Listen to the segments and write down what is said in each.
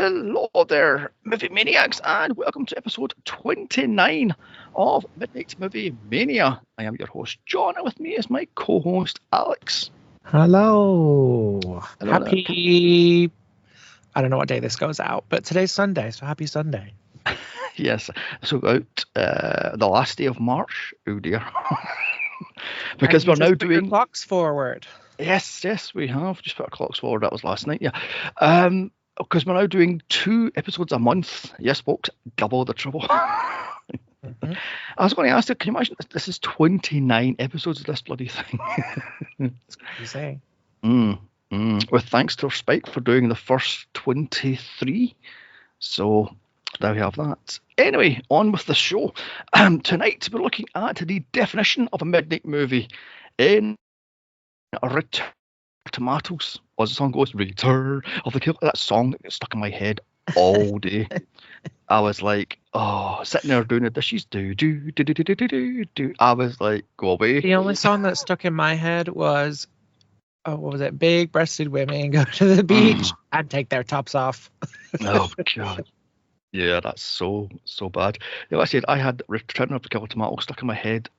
Hello there, movie maniacs, and welcome to episode 29 of Midnight Movie Mania. I am your host, John, and with me is my co-host, Alex. Hello. Happy... I don't know what day this goes out, but today's Sunday, so happy Sunday. Yes, so out the last day of March. Oh dear. Because we're now doing... clocks forward. Yes, we have. Just put our clocks forward. That was last night, yeah. Because we're now doing 2 episodes a month. Yes, folks, double the trouble. Mm-hmm. I was going to ask you, can you imagine this is 29 episodes of this bloody thing? That's crazy. With thanks to Spike for doing the first 23. So there we have that. Anyway, on with the show. Tonight we're looking at the definition of a midnight movie in Return of Tomatoes. As the song goes, Return of the Killer. That song that gets stuck in my head all day. I was like, oh, sitting there doing the dishes, do. I was like, go away. The only song that stuck in my head was, what was it? Big-breasted women go to the beach and take their tops off. Oh God. Yeah, that's so bad. Yeah, like I said, I had Return of the Killer Tomato stuck in my head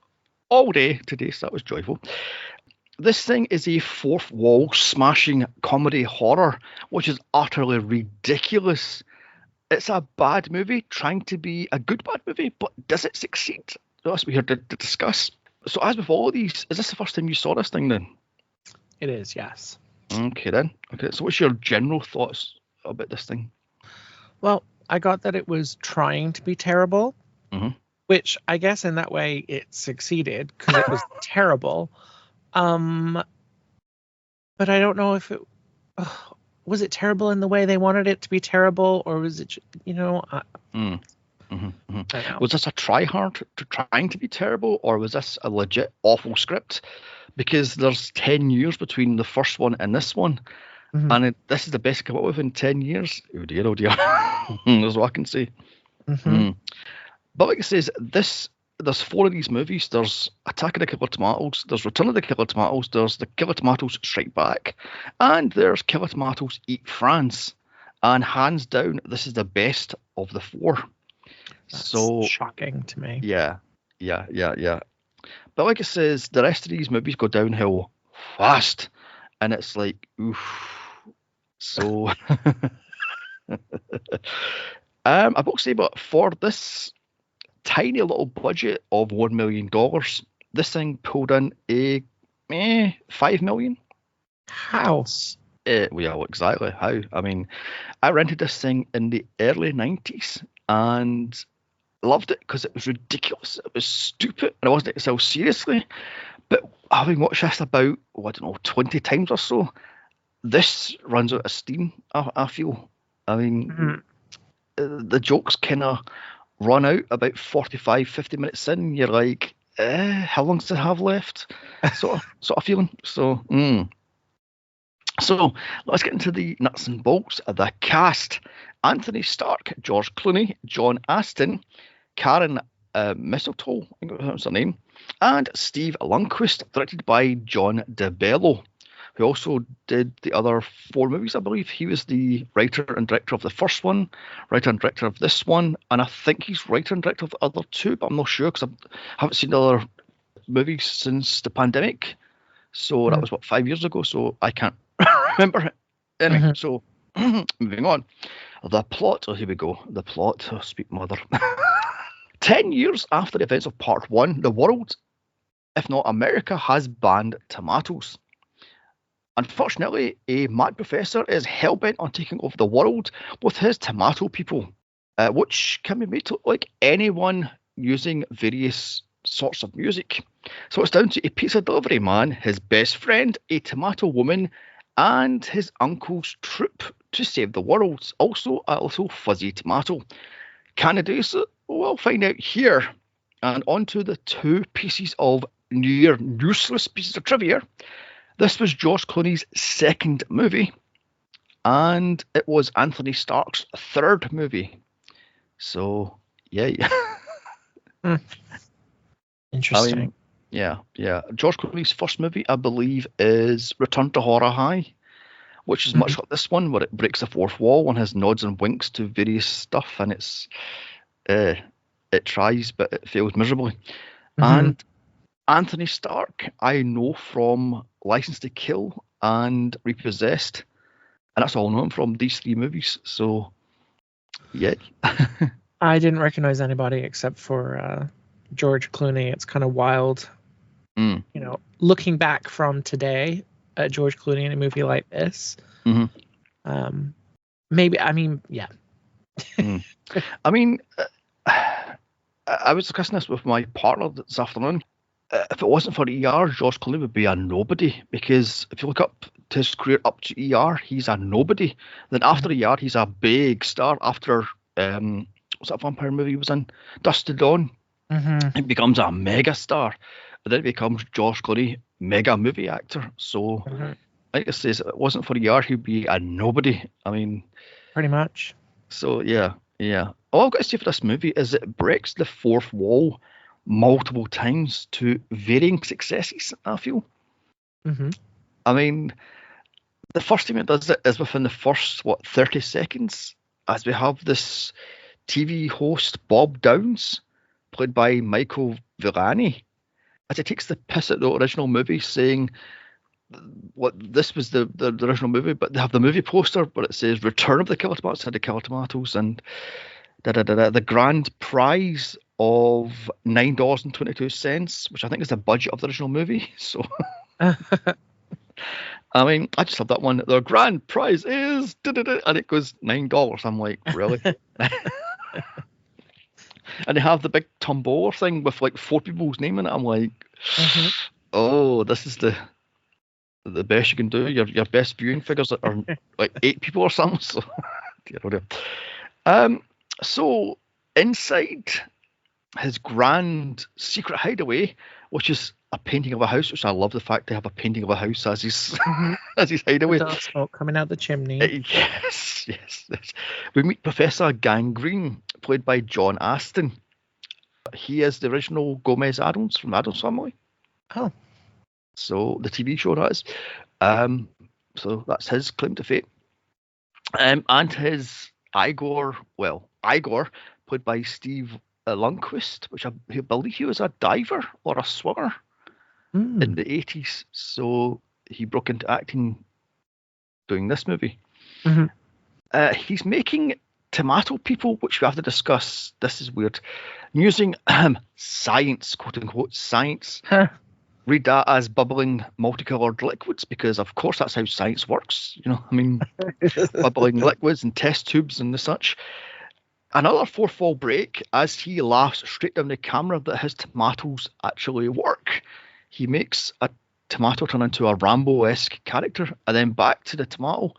all day today, so that was joyful. This thing is a fourth wall smashing comedy horror, which is utterly ridiculous. It's a bad movie trying to be a good bad movie, but does it succeed? That's what we're here to discuss. So as with all of these, is this the first time you saw this thing then? It is, yes. Okay then. Okay, so what's your general thoughts about this thing? Well, I got that it was trying to be terrible, which I guess in that way it succeeded because it was terrible. But I don't know if it was it terrible in the way they wanted it to be terrible, or was it, Was this a try hard to trying to be terrible, or was this a legit awful script? Because there's 10 years between the first one and this one, and this is the best come up with in 10 years. Oh dear. That's what I can say. But like it says, there's 4 of these movies. There's Attack of the Killer Tomatoes, there's Return of the Killer Tomatoes, there's The Killer Tomatoes Strike Back, and there's Killer Tomatoes Eat France. And hands down, this is the best of the 4. That's so shocking to me. Yeah. But like it says, the rest of these movies go downhill fast, and it's like, oof. So I will say, but for this tiny little budget of $1 million, this thing pulled in a $5 million. How? Well, exactly how. I mean, I rented this thing in the early 90s and loved it because it was ridiculous. It was stupid, and I wasn't taking itself seriously. But having watched this about, 20 times or so, this runs out of steam, I feel. I mean, the jokes kind of run out about 45, 50 minutes in. You're like, how long does it have left? sort of feeling. So let's get into the nuts and bolts of the cast. Anthony Stark, George Clooney, John Astin, Karen Mistletoe, I think that was her name, and Steve Lundquist, directed by John DeBello, who also did the other 4 movies, I believe. He was the writer and director of the first one, writer and director of this one, and I think he's writer and director of the other 2, but I'm not sure because I haven't seen the other movies since the pandemic. So that was, 5 years ago, so I can't remember it. Anyway, so moving on. The plot, here we go. The plot, sweet mother. 10 years after the events of part 1, the world, if not America, has banned tomatoes. Unfortunately, a mad professor is hell-bent on taking over the world with his tomato people, which can be made to look like anyone using various sorts of music. So it's down to a pizza delivery man, his best friend, a tomato woman, and his uncle's troop to save the world. Also, a little fuzzy tomato. Can I do so? We'll find out here. And on to the 2 pieces of near useless pieces of trivia. This was George Clooney's 2nd movie, and it was Anthony Stark's 3rd movie. So, yeah. Interesting. I mean, yeah. George Clooney's first movie, I believe, is Return to Horror High. which is much like this one, where it breaks the fourth wall and has nods and winks to various stuff, and it tries, but it fails miserably. And Anthony Stark, I know from License to Kill and Repossessed, and that's all I know him from, these three movies. So, yeah. I didn't recognize anybody except for George Clooney. It's kind of wild, looking back from today at George Clooney in a movie like this. Maybe, I mean, yeah. I mean, I was discussing this with my partner this afternoon. If it wasn't for ER, George Clooney would be a nobody, because if you look up to his career up to ER, he's a nobody. Then after ER, he's a big star. After what's that vampire movie he was in? Dust to Dawn. He becomes a mega star. And then he becomes George Clooney, mega movie actor. So, like I say, if it wasn't for ER, he'd be a nobody. I mean, pretty much. So yeah. All I've got to say for this movie is it breaks the fourth wall multiple times to varying successes, I feel. I mean, the first time it does it is within the first 30 seconds, as we have this TV host Bob Downs, played by Michael Villani, as he takes the piss at the original movie, saying what this was the original movie, but they have the movie poster, but it says Return of the Killer Tomatoes, and the Killer Tomatoes, and the grand prize of $9.22, which I think is the budget of the original movie. So, I mean, I just love that one. The grand prize is, and it goes $9. I'm like, really? And they have the big tombola thing with like 4 people's name in it. I'm like, oh, this is the best you can do. Your best viewing figures are like 8 people or something. So, so inside his grand secret hideaway, which is a painting of a house, which I love the fact they have a painting of a house as his as his hideaway. Dark smoke coming out the chimney. Yes. We meet Professor Gangrene, played by John Astin. He is the original Gomez Addams from Addams Family. Oh. So the TV show that is. So that's his claim to fame. And his Igor, played by Steve Lundquist, which I believe he was a diver or a swimmer in the 80s. So he broke into acting doing this movie. He's making Tomato People, which we have to discuss. This is weird. Using science, quote unquote, science. Read that as bubbling multicolored liquids, because of course that's how science works. I mean, bubbling liquids and test tubes and the such. Another fourth wall break as he laughs straight down the camera that his tomatoes actually work. He makes a tomato turn into a Rambo-esque character, and then back to the tomato,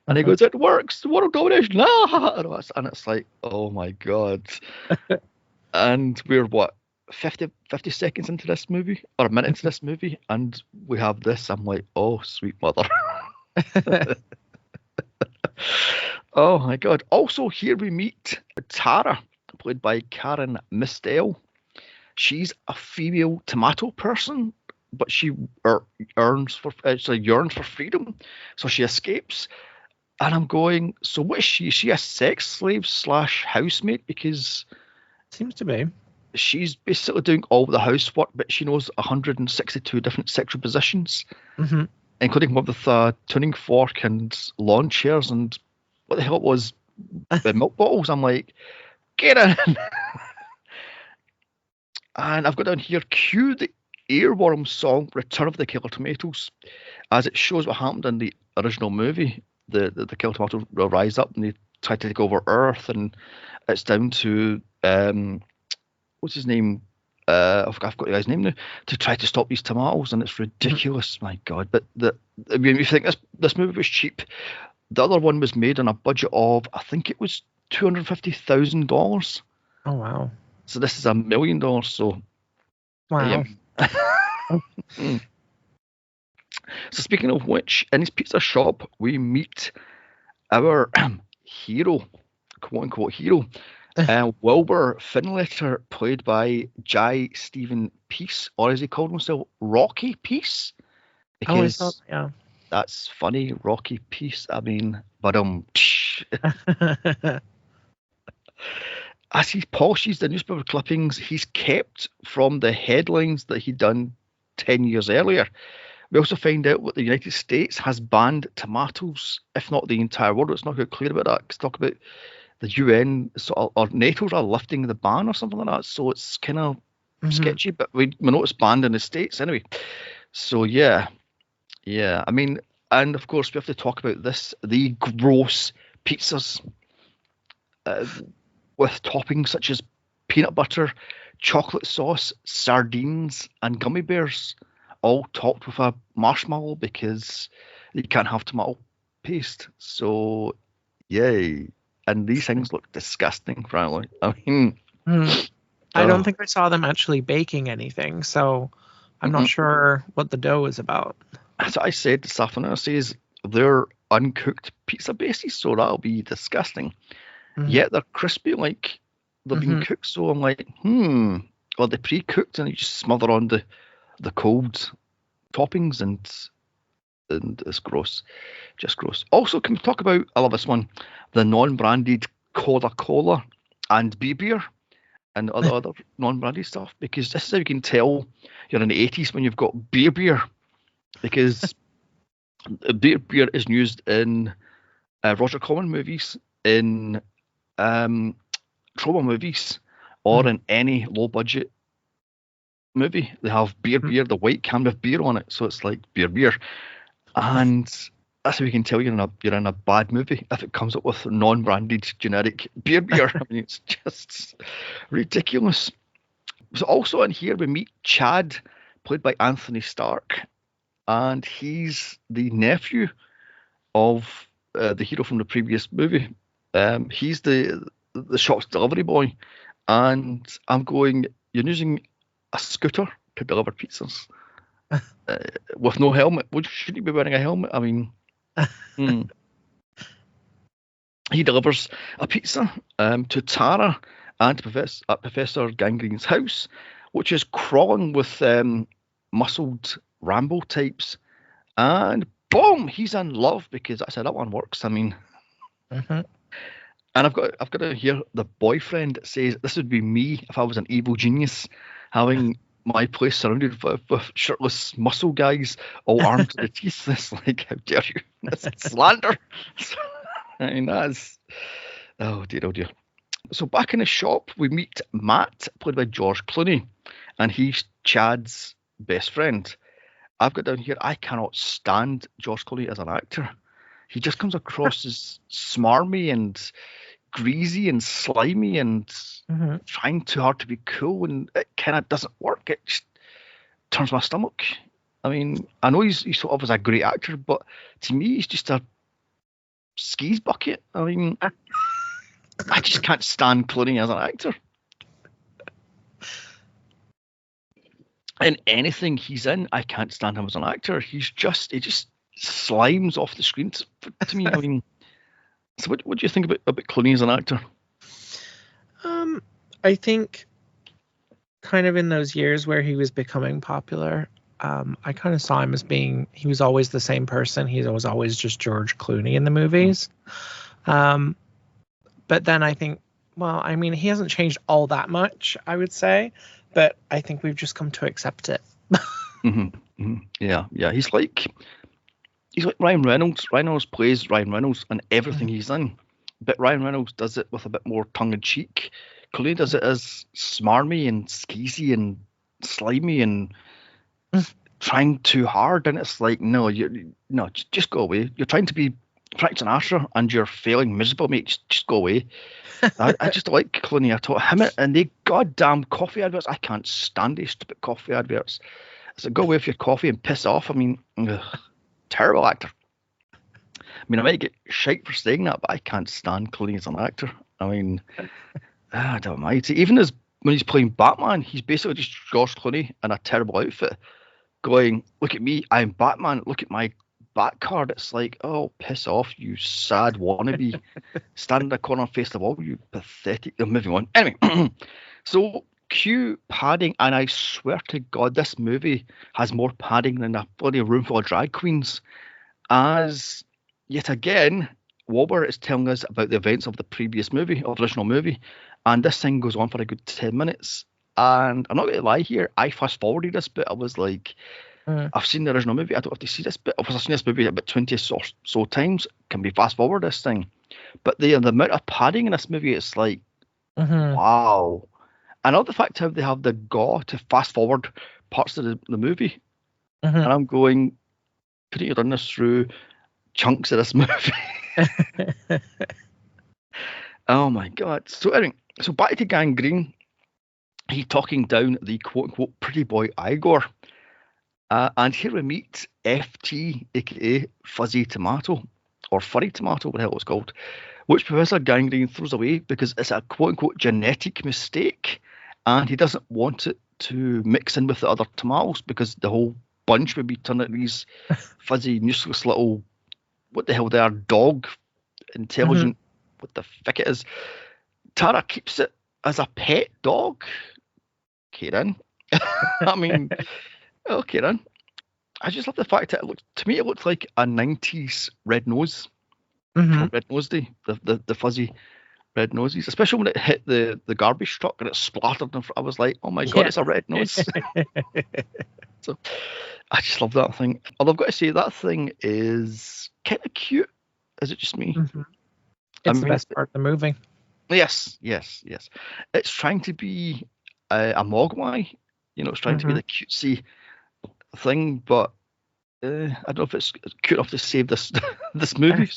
and he goes, "It works, the world domination!" And it's like, oh my god. And we're 50 seconds into this movie, or a minute into this movie, and we have this. I'm like, oh, sweet mother. Oh my god. Also, here we meet Tara, played by Karen Mistel. She's a female tomato person, but she yearns for freedom, so she escapes. And I'm going, so what is she? Is she a sex slave / housemate? Because seems to be. She's basically doing all the housework, but she knows 162 different sexual positions, including one with a tuning fork and lawn chairs and what the hell it was, milk bottles. I'm like, get in. And I've got down here, cue the earworm song Return of the Killer Tomatoes, as it shows what happened in the original movie. The Killer Tomatoes will rise up and they try to take over Earth, and it's down to what's his name? I've got the guy's name now, to try to stop these tomatoes, and it's ridiculous. My God! But I mean, you think this movie was cheap. The other one was made on a budget of, I think it was $250,000. Oh wow! So this is $1 million. So wow. So speaking of which, in his pizza shop, we meet our hero, quote unquote hero. Wilbur Finletter, played by Jai Stephen Peace, or as he called himself, Rocky Peace, because That's funny, Rocky piece. I mean, but as he polishes the newspaper clippings he's kept from the headlines that he'd done 10 years earlier. We also find out what the United States has banned tomatoes, if not the entire world. It's not quite clear about that. It's talk about the UN or NATO are lifting the ban or something like that. So it's kind of sketchy, but we know it's banned in the States anyway. So yeah. I mean, and of course we have to talk about this: the gross pizzas with toppings such as peanut butter, chocolate sauce, sardines, and gummy bears, all topped with a marshmallow because you can't have tomato paste. So, yay. And these things look disgusting, frankly. I mean, I don't think I saw them actually baking anything, so I'm not sure what the dough is about. As I said this afternoon, I says they're uncooked pizza bases, so that'll be disgusting. Yet they're crispy, like they've been cooked. So I'm like, or they pre-cooked and you just smother on the cold toppings and it's gross, just gross. Also, can we talk about, I love this one, the non-branded Coca-Cola and beer and other non-branded stuff, because this is how you can tell you're in the 80s when you've got beer, because beer is used in Roger Corman movies, in trauma movies, or in any low budget movie. They have beer, the white can with beer on it, so it's like beer, and that's how you can tell you're in a bad movie if it comes up with non-branded generic beer. I mean, it's just ridiculous. So also in here we meet Chad, played by Anthony Stark, and he's the nephew of the hero from the previous movie. He's the shop's delivery boy, and I'm going, you're using a scooter to deliver pizzas with no helmet. Shouldn't you be wearing a helmet? I mean, he delivers a pizza to Tara and Professor Gangrene's house, which is crawling with muscled Rambo types, and boom, he's in love, because that's how that one works. I mean, and I've got to hear the boyfriend says this would be me if I was an evil genius, having my place surrounded with shirtless muscle guys all armed to the teeth. It's like, how dare you? That's slander. I mean, that's, oh dear. So back in the shop, we meet Matt, played by George Clooney, and he's Chad's best friend. I've got down here, I cannot stand George Clooney as an actor. He just comes across as smarmy and greasy and slimy and trying too hard to be cool, and it kind of doesn't work. It just turns my stomach. I mean, I know he's sort of as a great actor, but to me, he's just a skis bucket. I mean, I just can't stand Clooney as an actor. In anything he's in, I can't stand him as an actor. He just slimes off the screen to me. I mean, so what do you think about Clooney as an actor? I think kind of in those years where he was becoming popular, I kind of saw him as he was always the same person. He was always just George Clooney in the movies. But then I think, well, I mean, he hasn't changed all that much, I would say, but I think we've just come to accept it. Yeah. He's like Ryan Reynolds. Ryan Reynolds plays Ryan Reynolds in everything he's in, but Ryan Reynolds does it with a bit more tongue in cheek. Clooney does it as smarmy and skeezy and slimy and trying too hard, and it's like, no, just go away. You're trying to be Frank Sinatra and you're failing miserable, mate. Just go away. I just like Clooney. I taught him it, and they goddamn coffee adverts. I can't stand these stupid coffee adverts. So go away with your coffee and piss off. I mean, terrible actor. I mean, I might get shite for saying that, but I can't stand Clooney as an actor. I mean, I don't mind. Even when he's playing Batman, he's basically just George Clooney in a terrible outfit, going, "Look at me, I'm Batman. Look at my Bat card." It's like, oh, piss off, you sad wannabe. Stand in the corner and face the wall, you pathetic. Moving on. Anyway, so cue padding, and I swear to God, this movie has more padding than a bloody room full of drag queens. as yet again, Wahlberg is telling us about the events of the previous movie, of the original movie, and this thing goes on for a good 10 minutes. And I'm not going to lie here, I fast forwarded this bit. I was like, I've seen the original movie, I don't have to see this bit. I've seen this movie about 20 so times, can we fast forward this thing? But the amount of padding in this movie, it's like, wow. And all the fact how they have the gall to fast forward parts of the movie. And I'm going, couldn't you run this through chunks of this movie? Oh my god. So anyway, so back to Gangrene. He's talking down the quote unquote pretty boy Igor. And here we meet FT, aka Fuzzy Tomato, or Furry Tomato, what the hell it's called, which Professor Gangrene throws away because it's a quote unquote genetic mistake, and he doesn't want it to mix in with the other tomatoes because the whole bunch would be turning into these fuzzy, useless little, what the hell they are, dog, intelligent, what the frick it is. Tara keeps it as a pet dog. Okay then. I mean, okay then. I just love the fact that it looked like a 90s red nose from Red Nose Day, the fuzzy red noses, especially when it hit the garbage truck and it splattered in front. I was like, oh my god, it's a red nose. So I just love that thing. Although I've got to say, that thing is kind of cute. Is it just me? It's the best part of the movie. Yes. It's trying to be a Mogwai. It's trying to be the cutesy thing, but I don't know if it's cute enough to save this movie.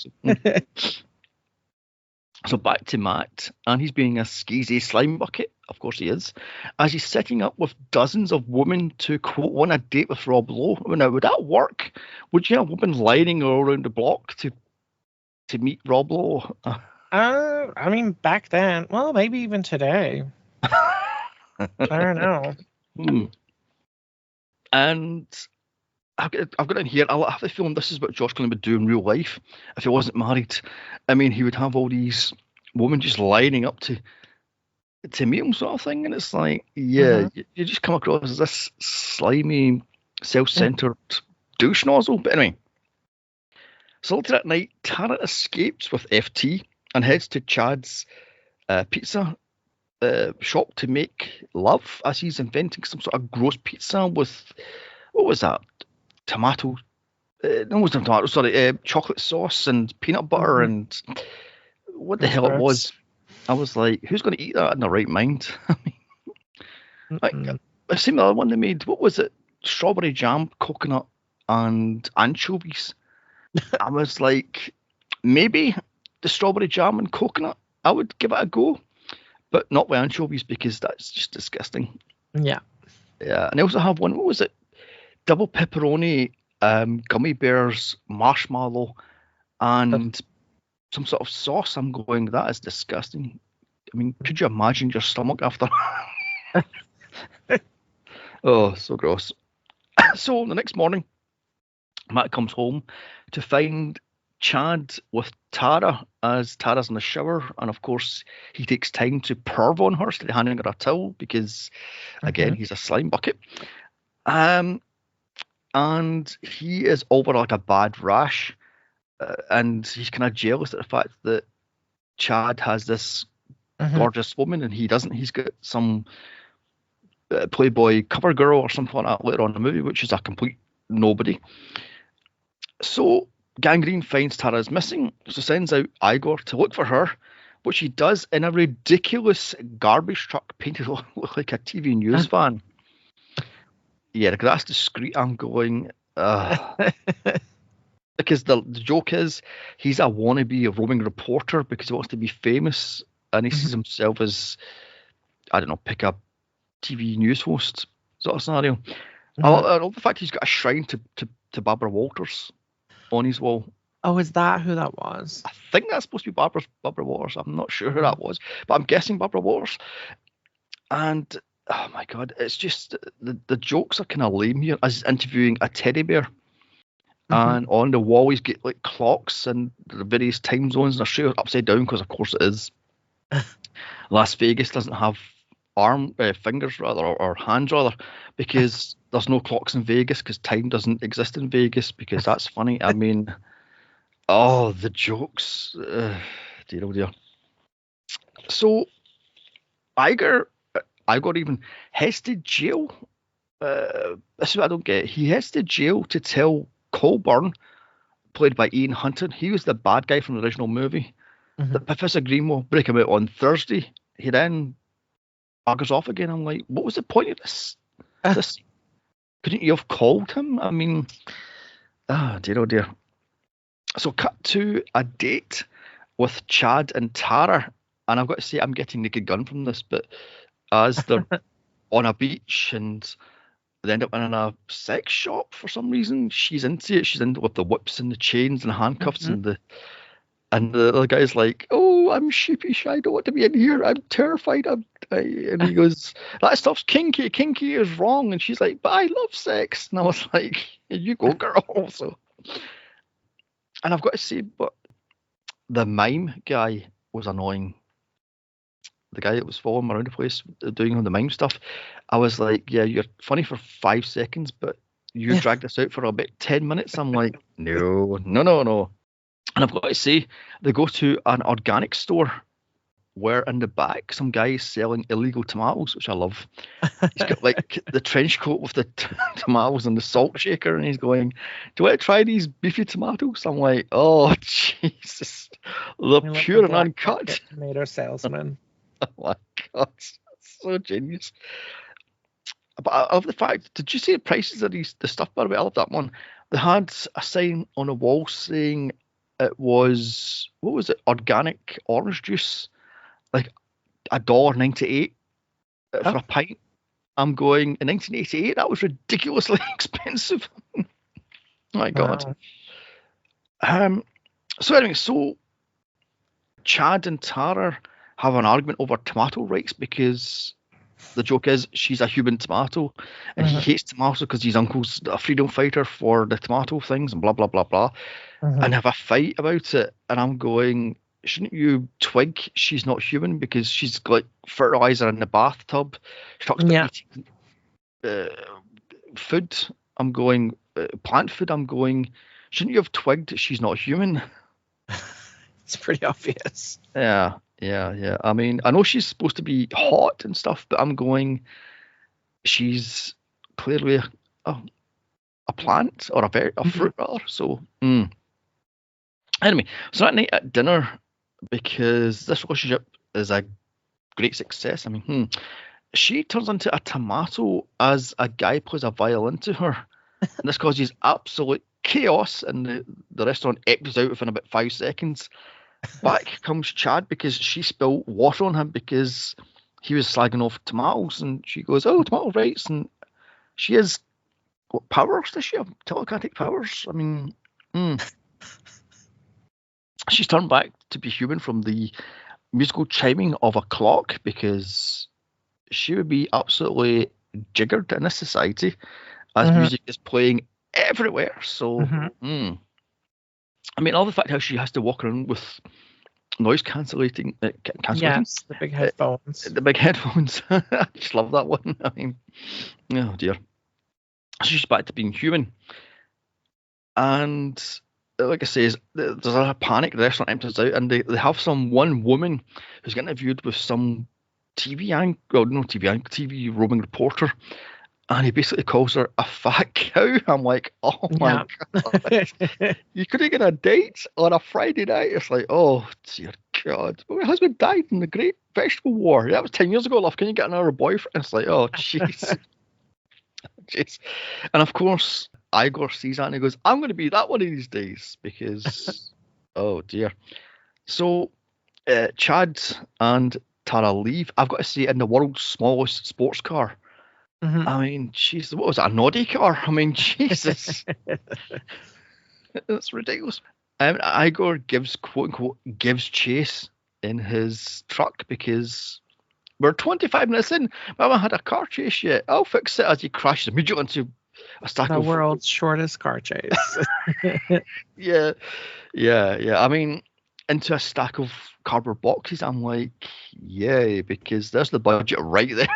So back to Matt, and he's being a skeezy slime bucket. Of course he is, as he's setting up with dozens of women to quote want a date with Rob Lowe. Now, would that work? Would you have women lining all around the block to meet Rob Lowe? I mean, back then, well, maybe even today. I don't know. And I've got in here, I have the feeling this is what George Clooney would do in real life if he wasn't married. I mean, he would have all these women just lining up to meet him, sort of thing. And it's like, you just come across as this slimy, self-centered douche nozzle. But anyway, so later at night, Tara escapes with FT and heads to Chad's pizza shop to make love, as he's inventing some sort of gross pizza with, what was that? Tomato, no, it wasn't tomato, sorry, chocolate sauce and peanut butter and what the hell it was. I was like, who's going to eat that in their right mind? I've seen the other one they made. What was it? Strawberry jam, coconut, and anchovies. I was like, maybe the strawberry jam and coconut, I would give it a go, but not with anchovies because that's just disgusting. Yeah. And I also have one, what was it? Double pepperoni, gummy bears, marshmallow, and some sort of sauce. I'm going, that is disgusting. I mean, could you imagine your stomach after? Oh, so gross. So the next morning, Matt comes home to find Chad with Tara, as Tara's in the shower, and of course he takes time to perv on her instead of handing her a towel because, again, he's a slime bucket. And he is over like a bad rash, and he's kind of jealous at the fact that Chad has this gorgeous woman and he doesn't. He's got some Playboy cover girl or something like that later on in the movie, which is a complete nobody. So Gangrene finds Tara is missing, so sends out Igor to look for her, which he does in a ridiculous garbage truck painted to look like a TV news van. Yeah, because that's discreet. I'm going, because the joke is he's a wannabe roving reporter because he wants to be famous and he sees himself as, I don't know, pick up TV news host sort of scenario. I love the fact he's got a shrine to Barbara Walters on his wall. Oh, is that who that was? I think that's supposed to be Barbara Walters. I'm not sure who that was, but I'm guessing Barbara Walters. And oh my god, it's just the jokes are kind of lame here. As interviewing a teddy bear, and on the wall he's got like clocks and the various time zones, and they're straight upside down because of course it is. Las Vegas doesn't have fingers rather or hands rather, because there's no clocks in Vegas because time doesn't exist in Vegas, because that's funny. I mean, oh, the jokes. Dear, oh dear. So, Igor even heads to jail. This is what I don't get. He heads to jail to tell Colburn, played by Ian Hunter, he was the bad guy from the original movie, that Professor Green will break him out on Thursday. He then buggers off again. I'm like, what was the point of this? Couldn't you have called him? I mean, dear, oh dear. So cut to a date with Chad and Tara, and I've got to say I'm getting Naked Gun from this, but as they're on a beach and they end up in a sex shop for some reason, she's into it. She's into with the whips and the chains and the handcuffs and the other guy's like, "Oh, I'm sheepish. I don't want to be in here. I'm terrified." And he goes, "That stuff's kinky. Kinky is wrong." And she's like, "But I love sex." And I was like, "You go, girl." So, and I've got to say, but the mime guy was annoying. The guy that was following me around the place doing all the mime stuff, I was like, "Yeah, you're funny for 5 seconds, but you dragged this out for about 10 minutes." I'm like, no. And I've got to say, they go to an organic store where in the back some guy is selling illegal tomatoes, which I love. He's got like the trench coat with the tomatoes and the salt shaker, and he's going, "Do you want to try these beefy tomatoes?" I'm like, "Oh, Jesus. They're pure and uncut." Tomato salesman. Oh my God, so genius. But I love the fact, did you see the prices of the stuff, by the way? I love that one. They had a sign on a wall saying it was, what was it, organic orange juice, like $1.98 for a pint. I'm going, in 1988, that was ridiculously expensive. Oh my God. So anyway, so Chad and Tara have an argument over tomato rights, because the joke is she's a human tomato and he hates tomato because his uncle's a freedom fighter for the tomato things and blah, blah, blah, blah. And have a fight about it. And I'm going, shouldn't you twig she's not human because she's got like fertilizer in the bathtub? She talks about eating food. I'm going, plant food. I'm going, shouldn't you have twigged she's not human? It's pretty obvious. Yeah. I mean, I know she's supposed to be hot and stuff, but I'm going, she's clearly a plant or a fruit rather. So, Anyway, so that night at dinner, because this relationship is a great success, I mean, she turns into a tomato as a guy plays a violin to her. And this causes absolute chaos, and the restaurant exits out within about 5 seconds. Back comes Chad because she spilled water on him because he was slagging off tomatoes, and she goes, "Oh, tomato rights," and she has, what powers does she have? Telekinetic powers? I mean, she's turned back to be human from the musical chiming of a clock, because she would be absolutely jiggered in this society as music is playing everywhere. So, I mean, all the fact how she has to walk around with noise cancellating. Yes, the big headphones. The big headphones. I just love that one. I mean, oh dear. She's back to being human. And like I say, there's a panic. The restaurant empties out, and they have one woman who's getting interviewed with some TV roaming reporter, and he basically calls her a fat cow. I'm like, oh my God. You couldn't get a date on a Friday night. It's like, oh dear God. But my husband died in the Great Vegetable War. That was 10 years ago, love. Can you get another boyfriend? It's like, oh jeez. Jeez. And of course, Igor sees that and he goes, I'm going to be that one of these days, because, oh dear. So, Chad and Tara leave. I've got to say, in the world's smallest sports car. I mean, jeez, what was it, a Noddy car? I mean, Jesus. That's ridiculous. Igor gives, quote unquote, chase in his truck because we're 25 minutes in. I haven't had a car chase yet. I'll fix it, as he crashes immediately into a stack of... The world's shortest car chase. Yeah. I mean, into a stack of cardboard boxes. I'm like, yay, because there's the budget right there.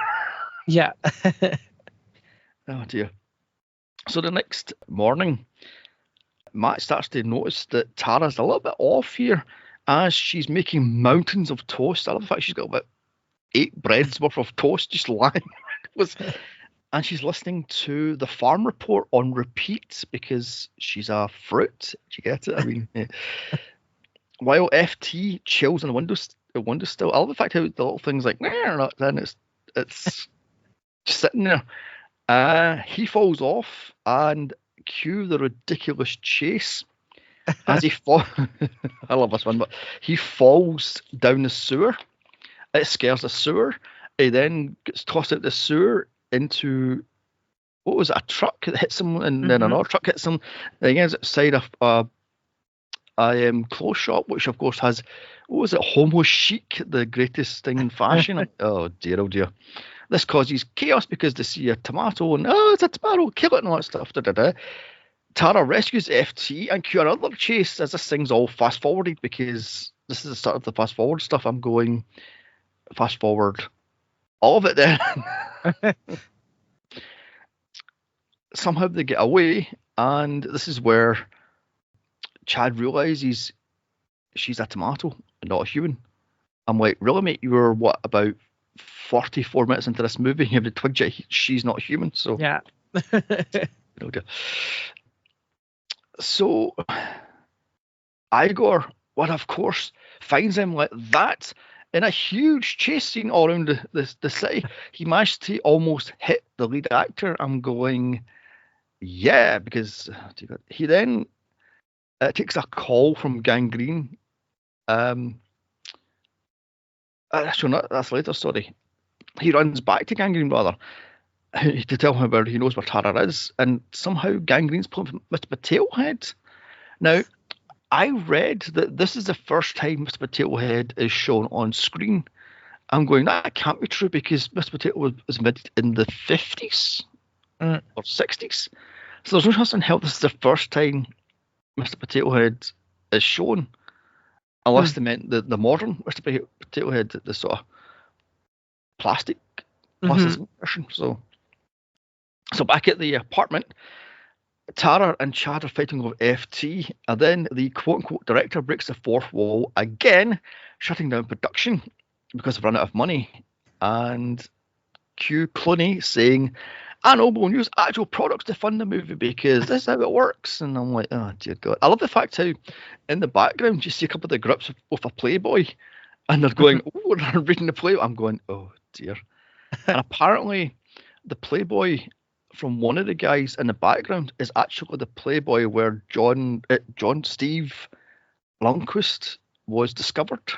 Yeah. Oh dear. So the next morning, Matt starts to notice that Tara's a little bit off here as she's making mountains of toast. I love the fact she's got about 8 breads worth of toast just lying. And she's listening to the farm report on repeat because she's a fruit. Do you get it? I mean, while FT chills on the windowsill. I love the fact how the little things like, then it's just sitting there. He falls off, and cue the ridiculous chase as he falls. I love this one, but he falls down the sewer. It scares the sewer. He then gets tossed out the sewer into, what was it, a truck that hits him, and then another truck hits him. Then he ends outside a clothes shop, which of course has, what was it, homo chic, the greatest thing in fashion. Oh dear. This causes chaos because they see a tomato and, it's a tomato, kill it, and all that stuff. Tara rescues FT and cue another chase as this thing's all fast forwarded because this is the start of the fast forward stuff. I'm going fast forward all of it then. Somehow they get away, and this is where Chad realizes she's a tomato and not a human. I'm like, really, mate? You were, what, about 44 minutes into this movie? You have the twig yet she's not human. So yeah. No dear. So Igor, well, of course, finds him like that in a huge chase scene all around the city. He managed to almost hit the lead actor. I'm going, yeah, because he then takes a call from Gangrene. Actually, that's later, sorry. He runs back to Gangrene, rather, to tell him where he knows where Tara is, and somehow Gangrene's playing Mr. Potato Head. Now, I read that this is the first time Mr. Potato Head is shown on screen. I'm going, that can't be true because Mr. Potato was made in the 50s or 60s. So there's no chance in hell this is the first time Mr. Potato Head is shown, unless they meant the modern Mr. Potato Head, the sort of plastic version. So back at the apartment, Tara and Chad are fighting over FT, and then the quote-unquote director breaks the fourth wall again, shutting down production because they've run out of money. And cue Clooney saying, I know we'll use actual products to fund the movie because this is how it works. And I'm like, oh dear God. I love the fact how in the background you see a couple of the grips with a Playboy, and they're going, oh, they're reading the Playboy. I'm going, oh dear. And apparently the Playboy from one of the guys in the background is actually the Playboy where John Steve Lundquist was discovered.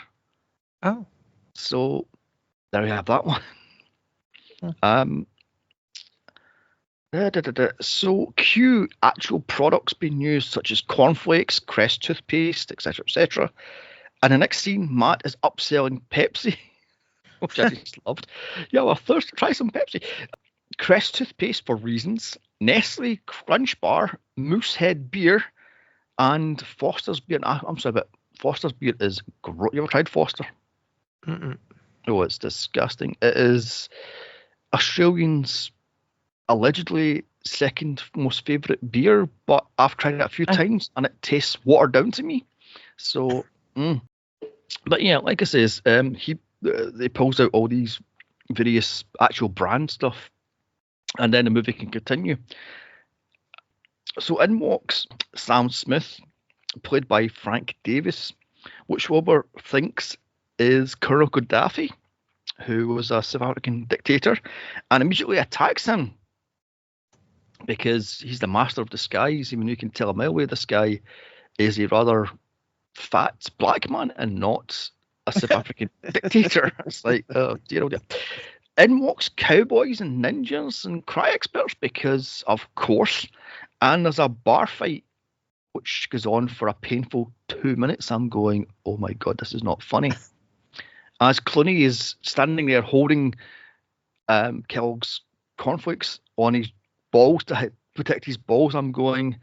Oh. So there we have that one. So cue actual products being used such as cornflakes, Crest toothpaste, etc. And the next scene, Matt is upselling Pepsi, which I just loved. Yeah, well, first try some Pepsi. Crest toothpaste for reasons, Nestle Crunch Bar, Moosehead beer, and Foster's beer. I'm sorry, but Foster's beer is gross. You ever tried Foster? Mm-mm. Oh, it's disgusting. It is Australians' allegedly second most favourite beer, but I've tried it a few times and it tastes watered down to me. So, but yeah, like I says, they pulls out all these various actual brand stuff, and then the movie can continue. So in walks Sam Smith, played by Frank Davis, which Wilbur thinks is Colonel Gaddafi, who was a South African dictator, and immediately attacks him because he's the master of disguise. I mean, you can tell a mile away this guy is a rather fat black man and not a South African dictator. It's like, oh dear. In walks cowboys and ninjas and cry experts because, of course, and there's a bar fight which goes on for a painful 2 minutes. I'm going, oh my God, this is not funny. As Clooney is standing there holding Kellogg's cornflakes on his balls to protect his balls, I'm going,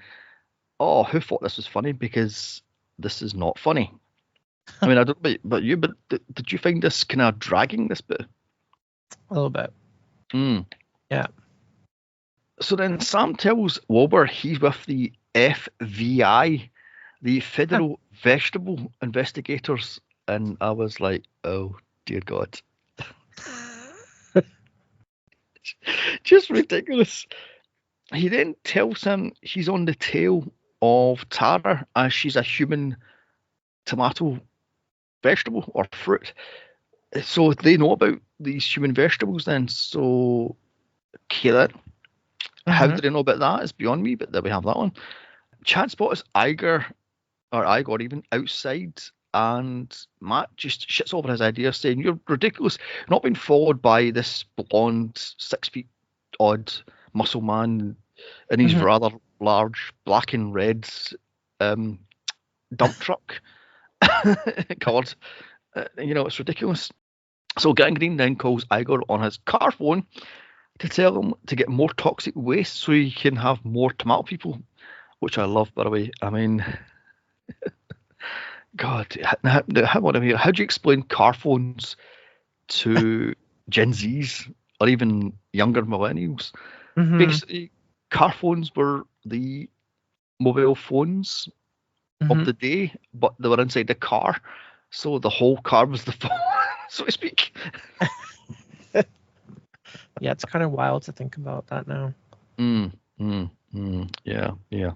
oh, who thought this was funny? Because this is not funny. I mean, I don't, but did you find this kind of dragging, this bit? A little bit. Yeah. So then Sam tells Wilbur he's with the FBI, the Federal Vegetable Investigators, and I was like, oh dear God. Just ridiculous. He then tells him he's on the tail of Tara as she's a human tomato vegetable or fruit. So they know about these human vegetables then. So, okay then. How do they know about that? It's beyond me, but there we have that one. Chad spots Igor even outside, and Matt just shits over his idea, saying, "You're ridiculous. Not being followed by this blonde, 6 feet odd muscle man in his rather large black and red dump truck card. It's ridiculous." So Gangrene then calls Igor on his car phone to tell him to get more toxic waste so he can have more tomato people, which I love, by the way. I mean, God, how do you explain car phones to Gen Zs or even younger millennials? Basically, car phones were the mobile phones of the day, but they were inside the car, so the whole car was the phone, so to speak. Yeah, it's kind of wild to think about that now. Yeah.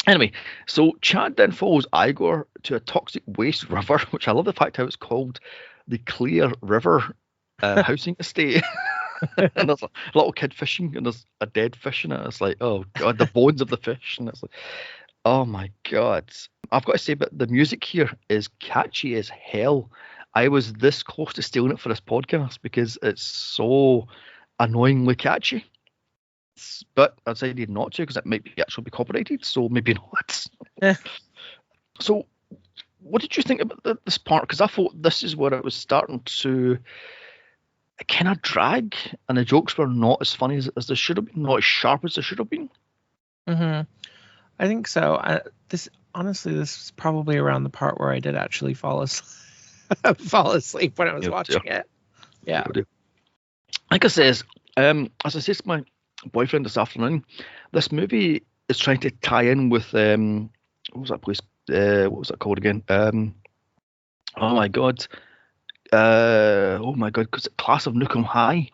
Anyway, so Chad then follows Igor to a toxic waste river, which I love the fact how it's called the Clear River housing estate. And there's a little kid fishing, and there's a dead fish in it. It's like, oh God, the bones of the fish. And it's like, oh my God. I've got to say, but the music here is catchy as hell. I was this close to stealing it for this podcast because it's so annoyingly catchy. But I decided not to because it might actually be copyrighted, so maybe not. So, what did you think about this part? Because I thought this is where it was starting to kind of drag, and the jokes were not as funny as they should have been, not as sharp as they should have been. I think so. This is probably around the part where I did actually fall asleep when I was watching it. Yeah. Like I says, as I said to my boyfriend this afternoon, this movie is trying to tie in with what was that place? What was that called again? Oh my god, because Class of Nukem High,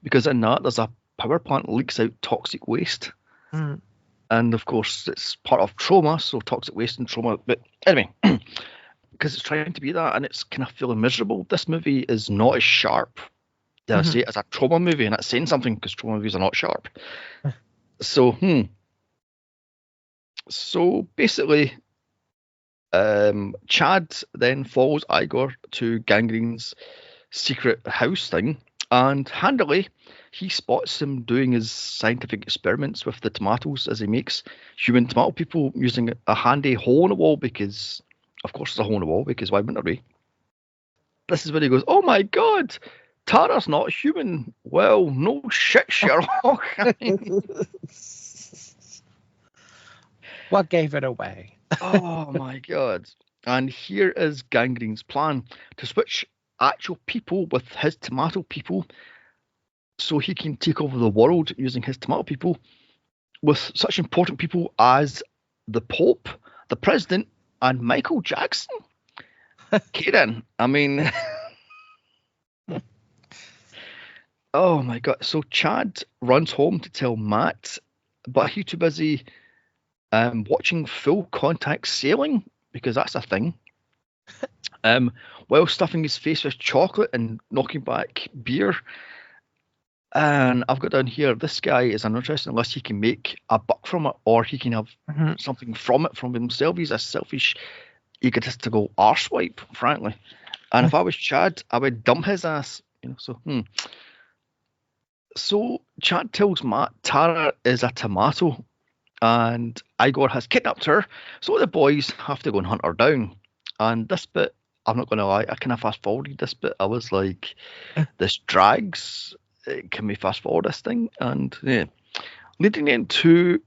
because in that there's a power plant that leaks out toxic waste, and of course it's part of trauma, so toxic waste and trauma. But anyway, because it's trying to be that, and it's kind of feeling miserable. This movie is not as sharp. Did I say it as a trauma movie? And that's saying something because trauma movies are not sharp. So, So basically, Chad then follows Igor to Gangrene's secret house thing, and handily, he spots him doing his scientific experiments with the tomatoes as he makes human tomato people using a handy hole in the wall because, of course, there's a hole in the wall because why wouldn't there be? This is when he goes, "Oh my God! Tara's not human." Well, no shit, Sherlock. What gave it away? Oh my God. And here is Gangrene's plan to switch actual people with his tomato people so he can take over the world using his tomato people with such important people as the Pope, the President, and Michael Jackson. Kieran, I mean... Oh my God. So Chad runs home to tell Matt, but he's too busy watching full contact sailing, because that's a thing, while stuffing his face with chocolate and knocking back beer. And I've got down here, this guy is uninterested unless he can make a buck from it, or he can have something from it from himself. He's a selfish, egotistical arsewipe, frankly. And if I was Chad, I would dump his ass. So Chad tells Matt Tara is a tomato and Igor has kidnapped her, so the boys have to go and hunt her down. And this bit, I'm not going to lie, I kind of fast forwarded this bit. I was like, this drags. Can we fast forward this thing? And leading into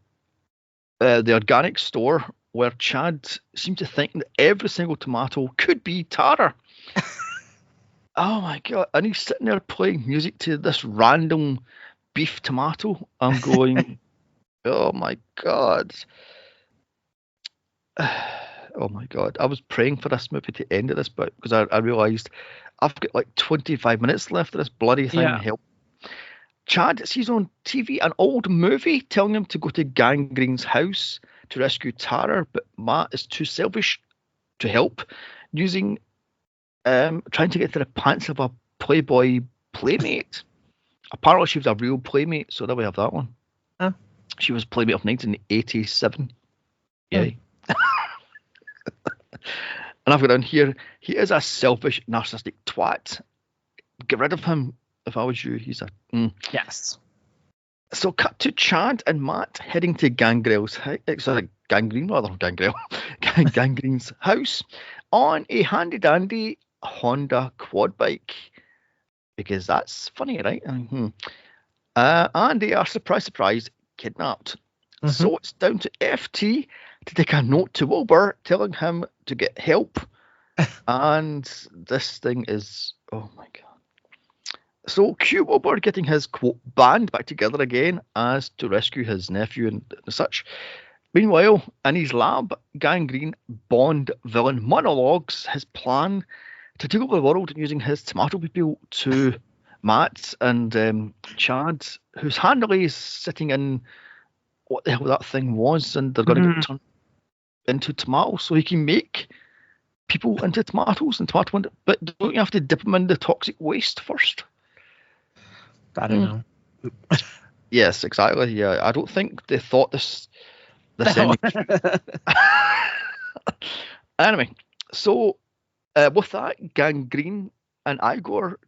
the organic store where Chad seemed to think that every single tomato could be Tara. Oh my God. And he's sitting there playing music to this random beef tomato. I'm going, oh my God. Oh my God. I was praying for this movie to end at this bit because I realised I've got like 25 minutes left of this bloody thing. Yeah. Help. Chad sees on TV an old movie telling him to go to Gangrene's house to rescue Tara, but Matt is too selfish to help, trying to get to the pants of a Playboy playmate. Apparently she was a real playmate, so there we have that one. Huh? She was playmate of 1987. Yay. And I've got down here, he is a selfish, narcissistic twat. Get rid of him. If I was you, he's a... Yes. So cut to Chad and Matt heading to Gangrene's house on a handy-dandy Honda quad bike. Because that's funny, right? And they are, surprise, kidnapped. Mm-hmm. So it's down to FT to take a note to Wilbur telling him to get help. And this thing is, oh my God. So cue Wilbur getting his, quote, band back together again as to rescue his nephew and such. Meanwhile, in his lab, Gangrene Bond villain monologues his plan to take over the world using his tomato people to Matt and Chad, who's handily is sitting in what the hell that thing was, and they're going to get turned into tomatoes so he can make people into tomatoes and but don't you have to dip them in the toxic waste first? I don't know. Yes, exactly. Yeah, I don't think they thought this No. Anyway, so with that, Gangrene and Igor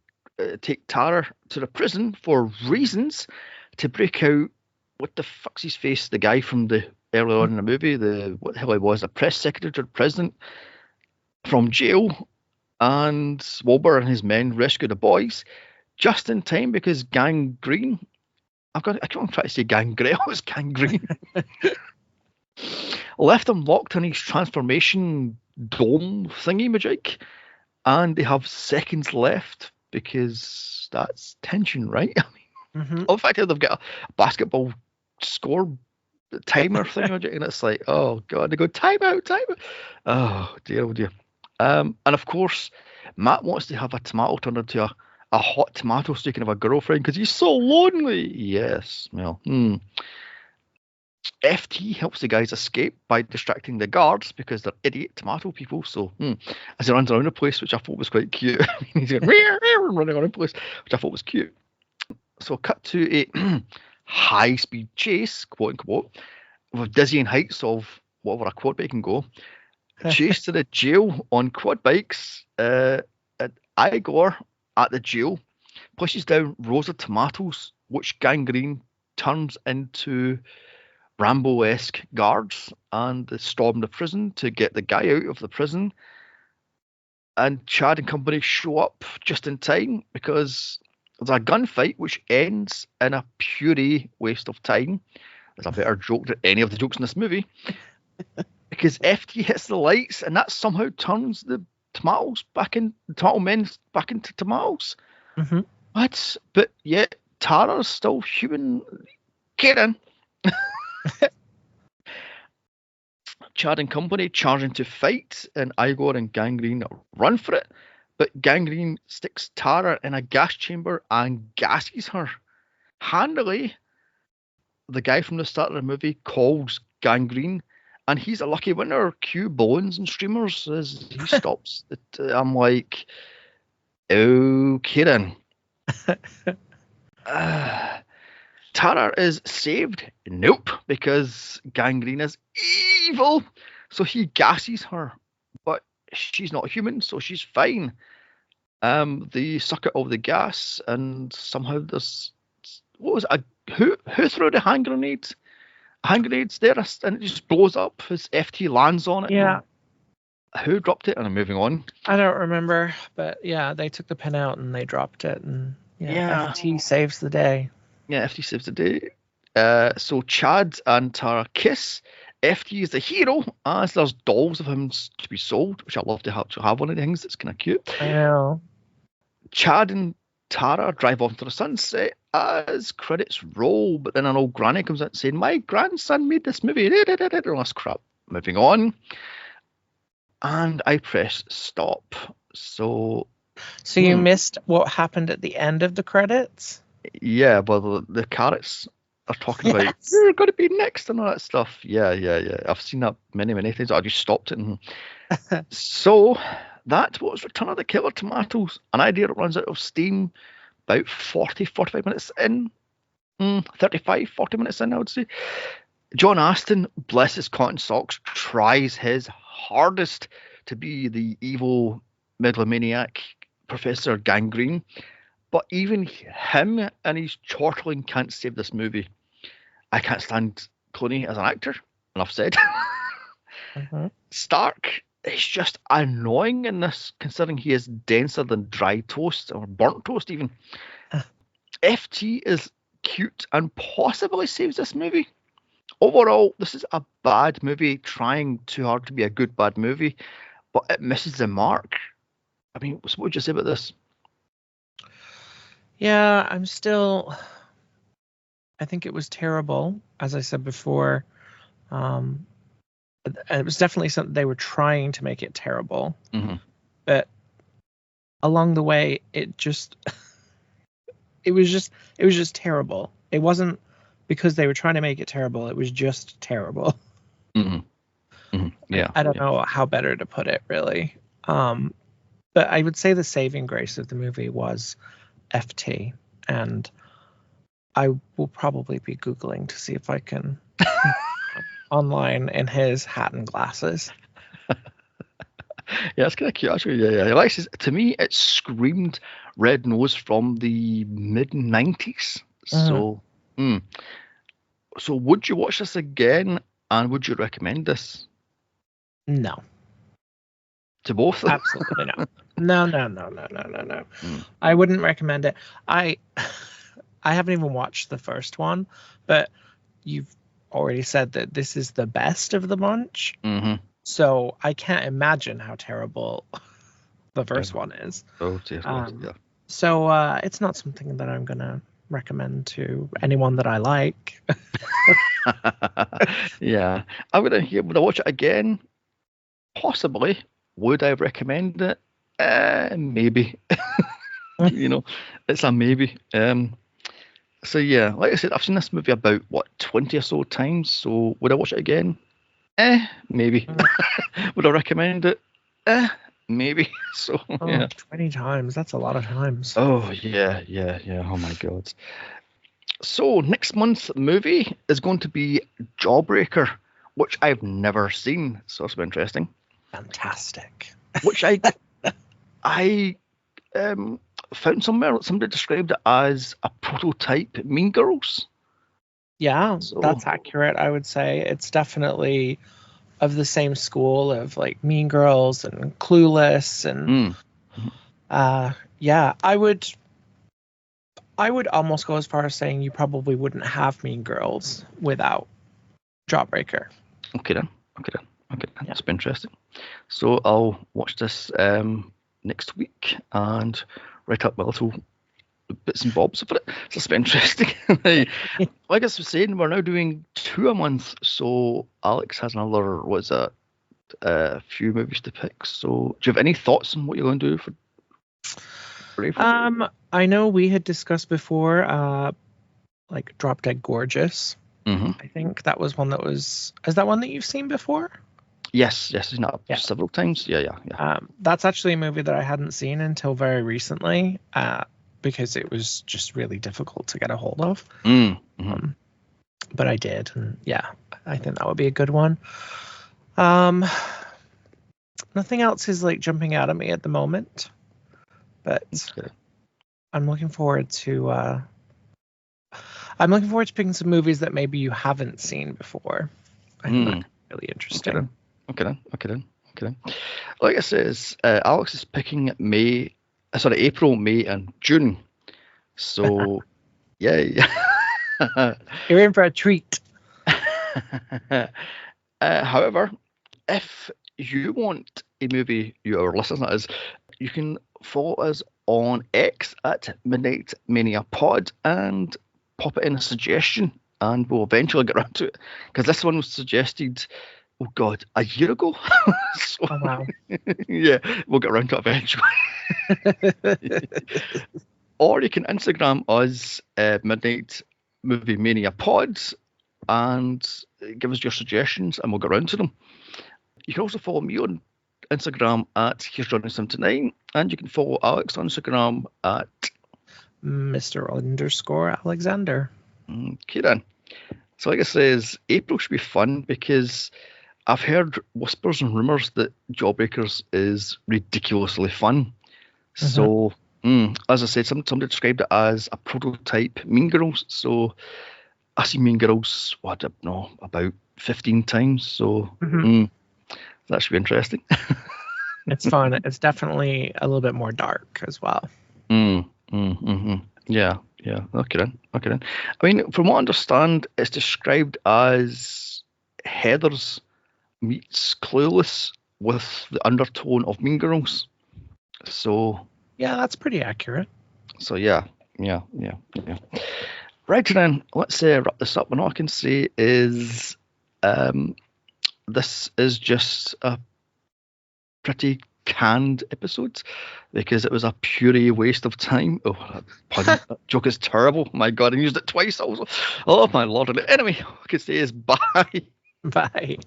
take Tara to the prison for reasons to break out. What the fuck's his face? The guy from the earlier on in the movie, what the hell he was, a press secretary to the president, from jail, and Wilbur and his men rescue the boys just in time because Gangrene, I keep on trying to say Gangrel, it's Gangrene, left him locked in his transformation dome thingy majig, and they have seconds left because that's tension, right? I mean, the fact that they've got a basketball score timer thing, and it's like, oh God, they go time out. Oh dear. And of course, Matt wants to have a tomato turned into a hot tomato so he can have a girlfriend because he's so lonely. Yes, well, FT helps the guys escape by distracting the guards because they're idiot tomato people. So as he runs around the place, which I thought was quite cute, he's going running around the place, which I thought was cute. So cut to a high-speed chase, quote unquote, with dizzying heights of whatever a quad bike can go. Chase to the jail on quad bikes. Igor at the jail pushes down rows of tomatoes, which Gangrene turns into Rambo-esque guards, and they storm the prison to get the guy out of the prison. And Chad and company show up just in time because there's a gunfight which ends in a pure waste of time. There's a better joke than any of the jokes in this movie. Because FT hits the lights and that somehow turns the tomato men back into tomatoes. What? But yet Tara's still human. Get in. Chad and company charging to fight, and Igor and Gangrene run for it. But Gangrene sticks Tara in a gas chamber and gasses her. Handily, the guy from the start of the movie calls Gangrene, and he's a lucky winner. Cue balloons and streamers as he stops. I'm like, okay then. Tara is saved? Nope, because Gangrene is evil. So he gasses her, but she's not human, so she's fine. They suck out all the gas, and somehow there's... What was it? Who threw the hand grenades? Hand grenades there, and it just blows up as FT lands on it. Yeah. Who dropped it? And I'm moving on. I don't remember, but yeah, they took the pin out and they dropped it, and FT saves the day. Yeah, FT saves the day. So Chad and Tara kiss. FT is the hero, as there's dolls of him to be sold, which I love to have one of the things that's kind of cute. I know. Chad and Tara drive off into the sunset, as credits roll, but then an old granny comes out saying, "My grandson made this movie." All this crap. Moving on. And I press stop. So you missed what happened at the end of the credits? yeah, well, the carrots are talking about you're going to be next and all that stuff. Yeah. I've seen that many times. I just stopped it. So that was Return of the Killer Tomatoes, an idea that runs out of steam about 45 minutes in. 40 minutes in, I would say. John Astin, bless his cotton socks, tries his hardest to be the evil megalomaniac Professor Gangrene, but even him and his chortling can't save this movie. I can't stand Clooney as an actor, enough said. Stark is just annoying in this, considering he is denser than dry toast or burnt toast even. FT is cute and possibly saves this movie. Overall, this is a bad movie trying too hard to be a good bad movie, but it misses the mark. I mean, what would you say about this? Yeah, I think it was terrible, as I said before. It was definitely something they were trying to make it terrible. But along the way, it was just terrible. It wasn't because they were trying to make it terrible. It was just terrible. Yeah. I don't know how better to put it, really. But I would say the saving grace of the movie was FT, and I will probably be Googling to see if I can online in his hat and glasses. Yeah, it's kind of cute actually. Yeah. Alexis, to me, it screamed Red Nose from the mid-90s. So, so would you watch this again, and would you recommend this? No. To both? Absolutely not. No. I wouldn't recommend it. I haven't even watched the first one, but you've already said that this is the best of the bunch. So I can't imagine how terrible the first one is. Oh, dear. Yeah. So it's not something that I'm going to recommend to anyone that I like. Yeah. Would I watch it again? Possibly. Would I recommend it? Maybe. It's a maybe. So yeah, like I said, I've seen this movie about 20 or so times. So would I watch it again? Maybe. Would I recommend it? Maybe. So yeah. 20 times. That's a lot of times. Oh yeah. Oh my God. So next month's movie is going to be Jawbreaker, which I've never seen. So it's interesting. Fantastic. Which I found somewhere somebody described it as a prototype Mean Girls. Yeah, that's accurate. I would say it's definitely of the same school of like Mean Girls and Clueless and yeah, I would almost go as far as saying you probably wouldn't have Mean Girls without Jawbreaker. Okay then. That's been interesting. So I'll watch this next week and write up my little bits and bobs for it. So it's been interesting. Like I was saying, we're now doing 2 a month. So Alex has another, a few movies to pick. So do you have any thoughts on what you're going to do for April? I know we had discussed before, like Drop Dead Gorgeous. I think that was one that is that one that you've seen before? Yes, I've seen that several times. Yeah. That's actually a movie that I hadn't seen until very recently, because it was just really difficult to get a hold of. But I did, and yeah, I think that would be a good one. Nothing else is like jumping out at me at the moment, but I'm looking forward to picking some movies that maybe you haven't seen before. I think that's really interesting. Okay then. Like I says, Alex is picking April, May, and June. So, yeah. You're in for a treat. However, if you want a movie, our listeners, that is, you can follow us on X at Midnight Mania Pod and pop it in a suggestion, and we'll eventually get around to it, because this one was suggested, oh God, a year ago. So, Oh, wow. Yeah, we'll get around to it eventually. Or you can Instagram us, Midnight Movie Mania Pods, and give us your suggestions, and we'll get around to them. You can also follow me on Instagram at Here's Johnny79, and you can follow Alex on Instagram at Mr_Alexander. Okay then. So like I says, April should be fun because I've heard whispers and rumours that Jawbreakers is ridiculously fun. Mm-hmm. So, as I said, somebody described it as a prototype Mean Girls. So I see Mean Girls, I don't know, about 15 times. So that should be interesting. It's fun. It's definitely a little bit more dark as well. Yeah. Okay then. I mean, from what I understand, it's described as Heathers meets Clueless with the undertone of Mean Girls. So yeah, that's pretty accurate. So yeah. Right then, let's wrap this up. And all I can say is, this is just a pretty canned episode because it was a pure waste of time. Oh, that joke is terrible. My God, I used it twice also. Oh my Lord. Anyway, all I can say is bye. Bye.